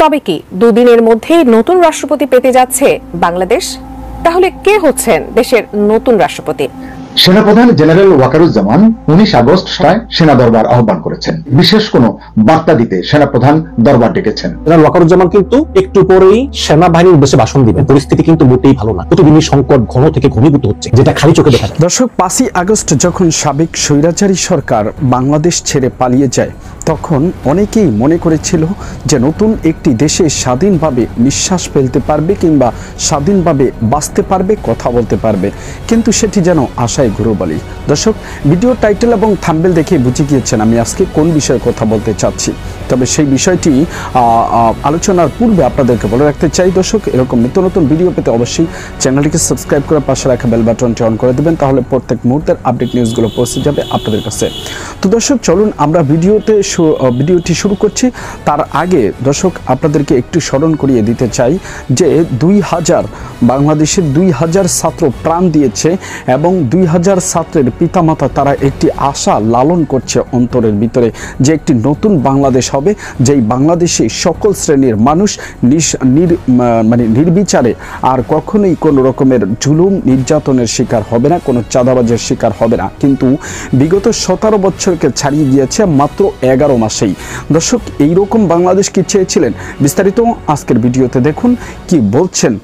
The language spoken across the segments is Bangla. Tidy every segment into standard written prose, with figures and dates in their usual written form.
তবে কি দুদিনের মধ্যেই নতুন রাষ্ট্রপতি পেতে যাচ্ছে বাংলাদেশ? তাহলে কে হচ্ছেন দেশের নতুন রাষ্ট্রপতি? সেনাপ্রধান জেনারেল ওয়াকারুজ্জামান 19 আগস্ট সেনা দরবার আহ্বান করেছেন। বিশেষ কোনো বার্তা দিতে সেনাপ্রধান দরবার ডেকেছেন। জেনারেল ওয়াকারুজ্জামান কিন্তু একটু পরেই সেনাবাহিনীর উদ্দেশ্যে ভাষণ দিবেন। পরিস্থিতি কিন্তু মোটেই ভালো না, প্রতিদিনই সংকট ঘন থেকে ঘনীভূত হচ্ছে, যেটা খালি চোখে দেখা যায়। দর্শক, 5ই আগস্ট যখন সাবেক স্বৈরাচারী সরকার বাংলাদেশ ছেড়ে পালিয়ে যায়, তখন অনেকেই মনে করেছিল যে নতুন একটি দেশে স্বাধীনভাবে নিঃশ্বাস ফেলতে পারবে কিংবা স্বাধীনভাবে বাঁচতে পারবে, কথা বলতে পারবে, কিন্তু সেটি যেন আশায় গুরুবালি। দর্শক, ভিডিও টাইটেল এবং থাম্বনেল দেখে বুঝে গিয়েছেন আমি আজকে কোন বিষয়ে কথা বলতে চাচ্ছি। তবে সেই বিষয়টি আলোচনার পূর্বে আপনাদেরকে বলে রাখতে চাই, দর্শক, এরকম নিত্য নতুন ভিডিও পেতে অবশ্যই চ্যানেলটিকে সাবস্ক্রাইব করে পাশে রাখা বেল বাটনটি অন করে দেবেন, তাহলে প্রত্যেক মুহূর্তের আপডেট নিউজগুলো পৌঁছে যাবে আপনাদের কাছে। তো দর্শক, চলুন আমরা ভিডিওটি শুরু করছি। তার আগে দর্শক, আপনাদেরকে একটু স্মরণ করিয়ে দিতে চাই যে বাংলাদেশের 2000 ছাত্র প্রাণ দিয়েছে এবং 2000 ছাত্রের পিতামাতা তারা একটি আশা লালন করছে অন্তরের ভিতরে যে একটি নতুন বাংলাদেশ হবে, যেই বাংলাদেশে সকল শ্রেণীর মানুষ নির্বিচারে আর কখনোই কোনো রকমের জুলুম নির্যাতনের শিকার হবে না, কোনো চাঁদাবাজের শিকার হবে না। কিন্তু বিগত 17 বছরকে ছাড়িয়ে গিয়েছে মাত্র 11 মাসেই। দর্শক, এইরকম বাংলাদেশ কি চেয়েছিলেন? বিস্তারিত আজকের ভিডিওতে দেখুন কি বলছেন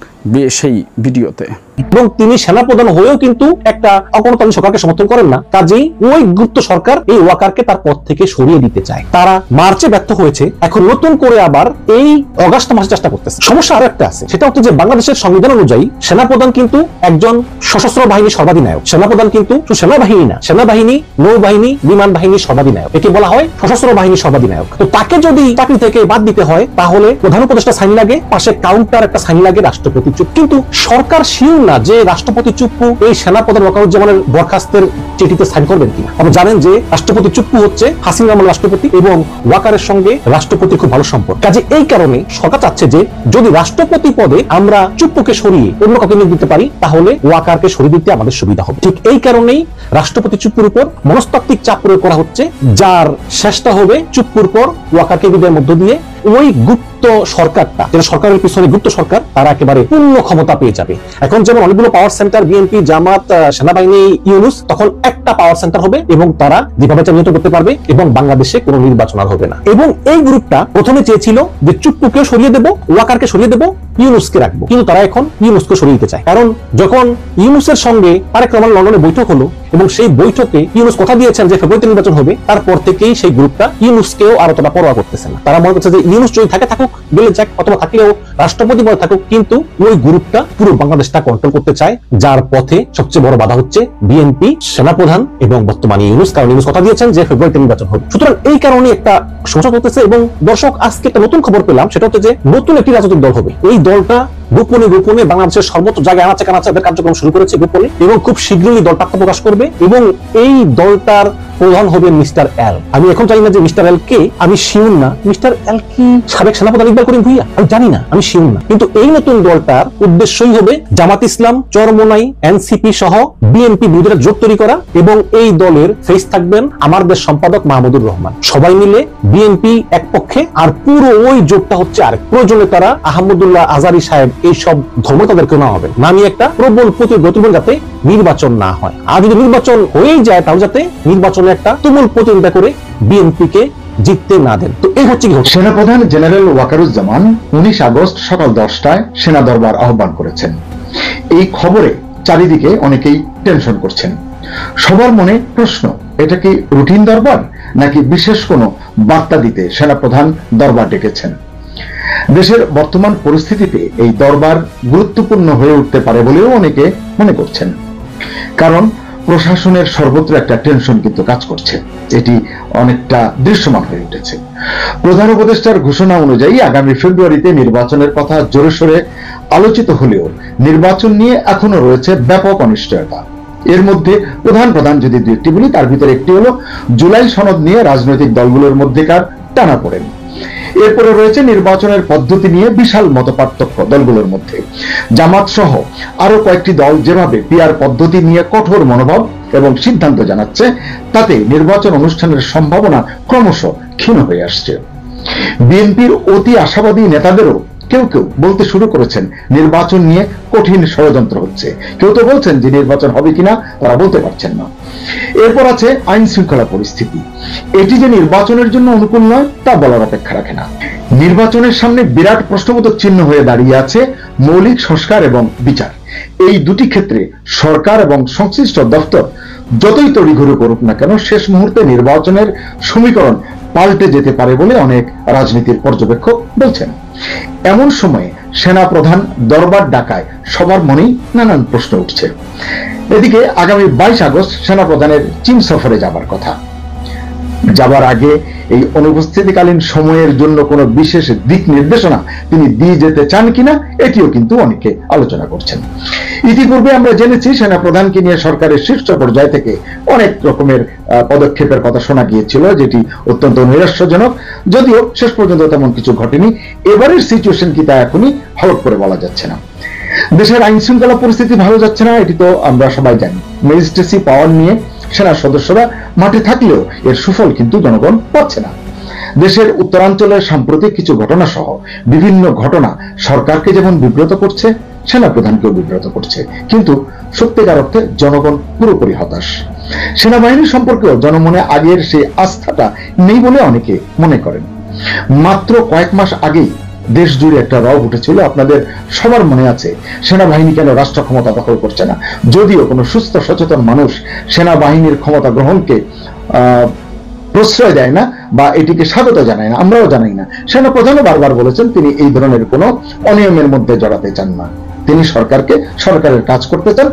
সেই ভিডিওতে। এবং তিনি সেনাপ্রধান হয়েও কিন্তু একটা অগণতান্ত্রিক সরকারকে সমর্থন করেন না, কাজেই ওই গুপ্ত সরকার এই ওয়াকারকে তার পদ থেকে সরিয়ে দিতে চায়। তারা মার্চে ব্যর্থ হয়েছে, এখন নতুন করে আবার এই অগাস্ট মাসে চেষ্টা করতেছে। সমস্যা আরো একটা আছে, সেটা হচ্ছে যে বাংলাদেশের সংবিধান অনুযায়ী সেনাপ্রধান কিন্তু একজন সশস্ত্র বাহিনীর সর্বাধিনায়ক। সেনাপ্রধান কিন্তু সেনাবাহিনী না, সেনাবাহিনী, নৌবাহিনী, বিমান বাহিনীর সর্বাধিনায়ক, একে বলা হয় সশস্ত্র বাহিনীর সর্বাধিনায়ক। তো তাকে যদি চাকরি থেকে বাদ দিতে হয়, তাহলে প্রধান উপদেষ্টা সাইন লাগে, পাশে কাউন্টার একটা সাইন লাগে, রাষ্ট্রপতি চুপ। কিন্তু সরকার শিওর না যে রাষ্ট্রপতি চুপ্পু এই সেনাপ্রধান ওয়াকারুজ্জামানের বরখাস্তের চিঠিতে সাইন করবেন কিনা। আপনারা জানেন যে রাষ্ট্রপতি চুপ্পু হচ্ছে হাসিনা রহমান রাষ্ট্রপতি এবং ওয়াকারের সঙ্গে রাষ্ট্রপতির খুব ভালো সম্পর্ক। কাজে এই কারণে সরকার চাচ্ছে যে যদি রাষ্ট্রপতি পদে আমরা চুপ্পুকে সরিয়ে অন্য কাউকে নিয়োগ দিতে পারি, তাহলে ওয়াকারকে সরিয়ে দিতে আমাদের সুবিধা হবে। ঠিক এই কারণেই রাষ্ট্রপতি চুপ্পুর উপর মনস্তাত্ত্বিক চাপ প্রয়োগ করা হচ্ছে, যার শেষটা হবে চুপ্পুর পর ওয়াকারকে বিদায়ের মধ্য দিয়ে ওই গুপ্ত সরকারটা, যেটা সরকারের পিছনে গুপ্ত সরকার, তারা একেবারে পূর্ণ ক্ষমতা পেয়ে যাবে। এখন যেমন অনেকগুলো পাওয়ার সেন্টার, বিএনপি, জামাত, সেনাবাহিনী, ইউনুস, তখন একটা পাওয়ার সেন্টার হবে এবং তারা যেভাবে নিয়ন্ত্রণ করতে পারবে এবং বাংলাদেশে কোনো নির্বাচন আর হবে না। এবং এই গ্রুপটা প্রথমে চেয়েছিল যে চুপ্পুকেও সরিয়ে দেবো, ওয়াকারকে সরিয়ে দেবো, ইউনুসকে রাখবো, কিন্তু তারা এখন ইউনুসকে সরিয়ে দিতে চায়। কারণ যখন ইউনুসের সঙ্গে তারেক রহমান লন্ডনে বৈঠক হলো এবং সেই বৈঠকে ইউনুস কথা দিয়েছেন যে ফেব্রুয়ারিতে নির্বাচন হবে, তারপর থেকেই সেই গ্রুপটা ইউনুসকেও আর অতটা পরোয়া করতেছে না। তারা মনে করছে যে ইউনুস যদি থাকে থাকুক, গেলে যাক, অথবা থাকলেও রাষ্ট্রপতি পদে থাকুক, কিন্তু ওই গ্রুপটা পুরো বাংলাদেশটা কন্ট্রোল করতে চায়, যার পথে সবচেয়ে বড় বাধা হচ্ছে বিএনপি, সেনাপ্রধান এবং বর্তমানে ইউনুস। কারণ ইউনুস কথা দিয়েছেন যে ফেব্রুয়ারিতে নির্বাচন হবে। সুতরাং এই কারণে একটা সমস্যা করতেছে। এবং দর্শক, আজকে একটা নতুন খবর পেলাম, সেটা হচ্ছে যে নতুন একটি রাজনৈতিক দল হবে। এই দলটা গোপনে গোপনে বাংলাদেশের সর্বোচ্চ জায়গায় আনাচে কানাচে কার্যক্রম শুরু করেছে গোপনে, এবং খুব শীঘ্রই দলটা প্রকাশ করবে। এবং এই দলটার প্রধান হবে মিস্টার এল। আমি এখন জানি না যে মিস্টার এল কে, আমি শিওর না মিস্টার এল কি সাবেক সেনাপ্রধান ইকবাল করিম ভুইয়া, আমি জানি না, আমি শিওর না। কিন্তু এই নতুন দলটার উদ্দেশ্যই হবে জামাত ইসলাম, চরমোনাই, এনসিপি সহ বিএনপি বিরোধীরা জোট তৈরি করা, এবং এই দলের ফেস থাকবেন আমার দেশ সম্পাদক মাহমুদুর রহমান। সবাই মিলে বিএনপি এক পক্ষে, আর পুরো ওই জোটটা হচ্ছে আরেক। প্রয়োজনে তারা আহমদুল্লাহ আজারি সাহেব, এই সব ধর্ম তাদেরকে নেওয়া হবে, নামিয়ে একটা প্রবল প্রতিরোধ, যাতে নির্বাচন না হয়। আর যদি নির্বাচন হয়েই যায়, তাহলে যাতে নির্বাচনে একটা তুমুল প্রতিযোগিতা করে বিএনপিকে জিততে না দেন। তো এই হচ্ছে সেনাপ্রধান জেনারেল ওয়াকারুজ্জামান 19 আগস্ট সকাল 10টায় সেনা দরবার আহ্বান করেছেন। এই খবরে চারিদিকে অনেকেই টেনশন করছেন। সবার মনে প্রশ্ন, এটা কি রুটিন দরবার নাকি বিশেষ কোনো বার্তা দিতে সেনাপ্রধান দরবার ডেকেছেন? দেশের বর্তমান পরিস্থিতিতে এই দরবার গুরুত্বপূর্ণ হয়ে উঠতে পারে বলেও অনেকে মনে করছেন। কারণ প্রশাসনের সর্বত্র একটা টেনশন কিন্তু কাজ করছে, এটি অনেকটা দৃশ্যমান হয়ে উঠেছে। প্রধান উপদেষ্টার ঘোষণা অনুযায়ী আগামী ফেব্রুয়ারিতে নির্বাচনের কথা জোরে সোরে আলোচিত হলেও নির্বাচন নিয়ে এখনো রয়েছে ব্যাপক অনিশ্চয়তা। এর মধ্যে প্রধান যদি দুই একটি বলি, তার ভিতরে একটি হলো জুলাই সনদ নিয়ে রাজনৈতিক দলগুলোর মধ্যেকার টানাপোড়েন। এরপরে রয়েছে নির্বাচনের পদ্ধতি নিয়ে বিশাল মতপার্থক্য দলগুলোর মধ্যে। জামাত সহ আরো কয়েকটি দল যেভাবে পিআর পদ্ধতি নিয়ে কঠোর মনোভাব এবং সিদ্ধান্ত জানাচ্ছে, তাতে নির্বাচন অনুষ্ঠানের সম্ভাবনা ক্রমশ ক্ষীণ হয়ে আসছে। বিএনপির অতি আশাবাদী নেতাদেরও কেউ কেউ বলতে শুরু করেছেন নির্বাচন নিয়ে কঠিন ষড়যন্ত্র হচ্ছে। কেউ তো বলছেন যে নির্বাচন হবে কিনা তারা বলতে পারছেন না। এরপর আছে আইন শৃঙ্খলা পরিস্থিতি। এটি যে নির্বাচনের জন্য অনুকূল নয় তা বলার অপেক্ষা রাখে না। নির্বাচনের সামনে বিরাট প্রশ্নবোধক চিহ্ন হয়ে দাঁড়িয়ে আছে মৌলিক সংস্কার এবং বিচার। এই দুটি ক্ষেত্রে সরকার এবং সংশ্লিষ্ট দপ্তর যতই তড়িঘড়ি করুক না কেন, শেষ মুহূর্তে নির্বাচনের সমীকরণ পাল্টে যেতে পারে বলে অনেক রাজনীতির পর্যবেক্ষক বলছেন। এমন সময়ে সেনা প্রধান দরবার ডাকায় সবার মনেই নানান প্রশ্ন উঠছে। এদিকে আগামী 22 আগস্ট সেনা প্রধানের চীন সফরে যাবার কথা। যাবার আগে এই অনুপস্থিতিকালীন সময়ের জন্য কোনো বিশেষ দিক নির্দেশনা তিনি দিয়ে যেতে চান কিনা এটিও কিন্তু অনেকে আলোচনা করছেন। ইতিপূর্বে আমরা জেনেছি সেনা প্রধানকে নিয়ে সরকারের শীর্ষ পর্যায় থেকে অনেক রকমের পদক্ষেপের কথা শোনা গিয়েছিল, যেটি অত্যন্ত নৈরাশ্যজনক, যদিও শেষ পর্যন্ত তেমন কিছু ঘটেনি। এবারের সিচুয়েশন কি তা এখনই হলফ করে বলা যাচ্ছে না। দেশের আইন শৃঙ্খলা পরিস্থিতি ভালো যাচ্ছে না, এটি তো আমরা সবাই জানি। ম্যাজিস্ট্রেসি পাওয়ার নিয়ে সেনা সদস্যরা মাঠে থাকলেও এর সুফল কিন্তু জনগণ পাচ্ছে না। দেশের উত্তরাঞ্চলের সাম্প্রতিক কিছু ঘটনা সহ বিভিন্ন ঘটনা সরকারকে যেমন বিব্রত করছে, সেনা প্রধানকেও বিব্রত করছে, কিন্তু সত্যিকার অর্থে জনগণ পুরোপুরি হতাশ। সেনাবাহিনী সম্পর্কেও জনমনে আগের সেই আস্থাটা নেই বলে অনেকে মনে করেন। মাত্র কয়েক মাস আগেই দেশ জুড়ে একটা রব উঠেছিল, আপনাদের সবার মনে আছে, সেনাবাহিনী কেন রাষ্ট্র ক্ষমতা দখল করছে না। যদিও কোনো সুস্থ সচেতন মানুষ সেনাবাহিনীর ক্ষমতা গ্রহণকে প্রশ্রয় দেয় না বা এটিকে স্বাগত জানায় না, আমরাও জানাই না। সেনাপ্রধানও বারবার বলেছেন তিনি এই ধরনের কোনো অনিয়মের মধ্যে জড়াতে চান না। তিনি সরকারকে সরকারের কাজ করতে চান,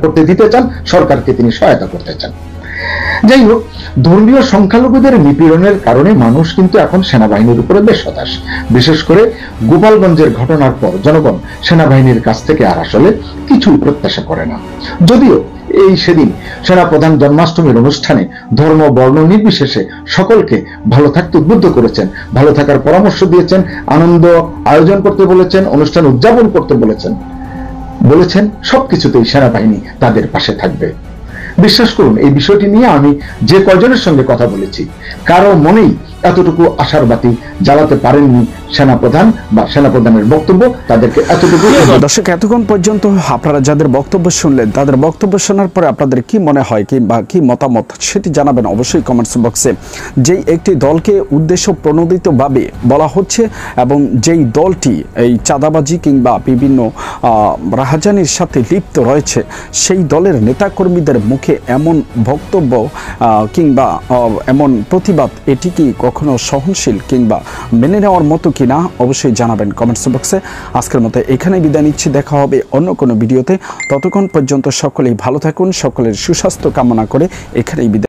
করতে দিতে চান, সরকারকে তিনি সহায়তা করতে চান। যাই হোক, ধর্মীয় সংখ্যালঘুদের নিপীড়নের কারণে মানুষ কিন্তু এখন সেনাবাহিনীর উপরে বেশ হতাশ। বিশেষ করে গোপালগঞ্জের ঘটনার পর জনগণ সেনাবাহিনীর কাছ থেকে আর আসলে কিছুই প্রত্যাশা করে না। যদিও এই সেদিন সেনাপ্রধান জন্মাষ্টমীর অনুষ্ঠানে ধর্ম বর্ণ নির্বিশেষে সকলকে ভালো থাকতে উদ্বুদ্ধ করেছেন, ভালো থাকার পরামর্শ দিয়েছেন, আনন্দ আয়োজন করতে বলেছেন, অনুষ্ঠান উদযাপন করতে বলেছেন সবকিছুতেই সেনাবাহিনী তাদের পাশে থাকবে। বিশ্বাস করুন, এই বিষয়টি নিয়ে আমি যে কয়জনের সঙ্গে কথা বলেছি কারো মনেই এতটুকু আশার বাতি জ্বালাতে পারেননি সেনাপ্রধান বা সেনাপ্রধানের বক্তব্য তাদেরকে এতটুকু। দর্শক, এতক্ষণ পর্যন্ত আপনারা যাদের বক্তব্য শুনলেন তাদের বক্তব্য শোনার পরে আপনাদের কি মনে হয় কিংবা কি মতামত সেটি জানাবেন অবশ্যই কমেন্টস বক্সে। যেই একটি দলকে উদ্দেশ্য প্রণোদিতভাবে বলা হচ্ছে এবং যেই দলটি এই চাঁদাবাজি কিংবা বিভিন্ন রাহাজানির সাথে লিপ্ত রয়েছে, সেই দলের নেতাকর্মীদের মুখে এমন বক্তব্য কিংবা এমন প্রতিবাদ, এটি কি কখনো সহনশীল কিংবা মেনে নেওয়ার মতো কিনা অবশ্যই জানাবেন কমেন্টস বক্সে। আজকের মতো এখানেই বিদায় নিচ্ছি, দেখা হবে অন্য কোনো ভিডিওতে। ততক্ষণ পর্যন্ত সকলেই ভালো থাকুন, সকলের সুস্বাস্থ্য কামনা করে এখানেই বিদায়।